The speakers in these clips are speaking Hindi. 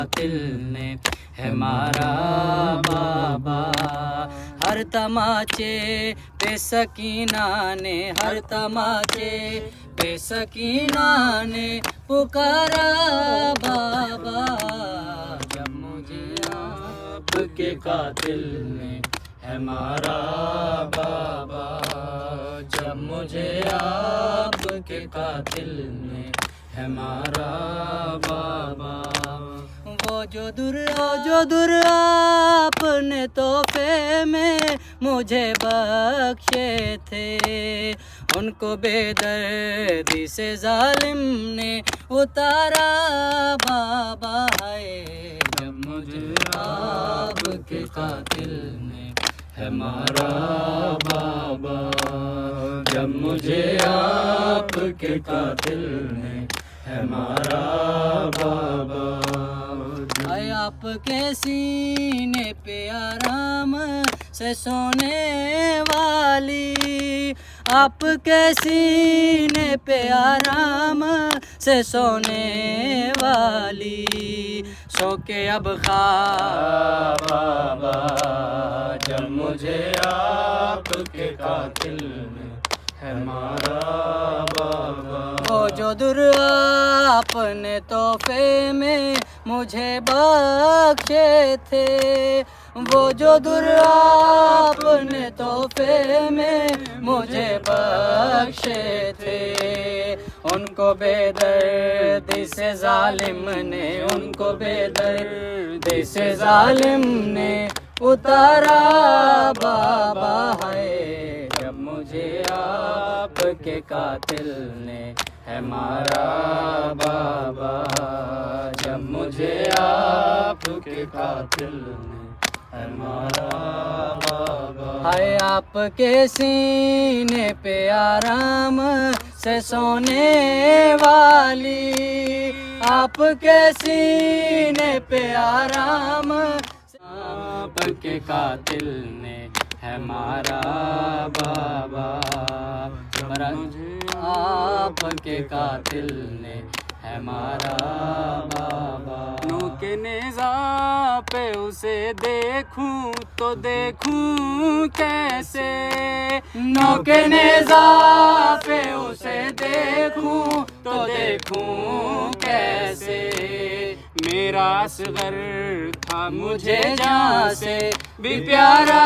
कातिल ने है मारा बाबा। हर तमाचे पे सकीना ने, हर तमाचे पे सकीना ने पुकारा बाबा। जब मुझे आपके कातिल ने है मारा बाबा, जब मुझे आपके कातिल ने है मारा बाबा। वो जो दुर आपने तोहफे में मुझे बख्शे थे, उनको बेदर्दी से जालिम ने उतारा बाबा है। जब मुझे आपके कातिल ने है मारा बाबा, जब मुझे आपके कातिल ने है मारा बाबा। आए आपके सीने पे आराम से सोने वाली, आपके सीने पे आराम से सोने वाली, सो के अब ख्वाब बाबा। जब मुझे आपके कातिल ने है मारा बाबा। वो जो दुर आपने तोहफे में मुझे बख्शे थे, वो जो दुर आपने तोहफे में मुझे बख्शे थे, उनको बेदर्दी से जालिम ने, उनको बेदर्दी से जालिम ने उतारा बाबा है। जब मुझे आपके कातिल ने है मारा बाबा, जब मुझे आपके कातिल ने है मारा बाबा। हाय आपके सीने पे आराम से सोने वाली, आपके सीने पे आराम आपके कातिल ने है मारा बाबा। आपके कातिल ने है मारा बाबा। नू के नेज़ा पे उसे देखूं तो देखूं कैसे, नू के नेज़ा पे उसे देखूं तो देखूं कैसे। मेरा असगर था मुझे जान से भी प्यारा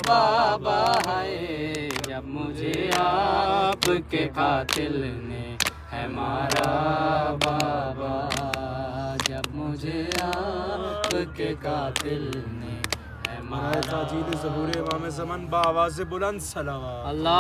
बाबा है। जब मुझे आपके कातिल ने है मारा बाबा, जब मुझे आपके कातिल ने है मारा। ताजील ज़हूर इमाम ज़मान बावाज़ बुलंद सलावत। अल्लाह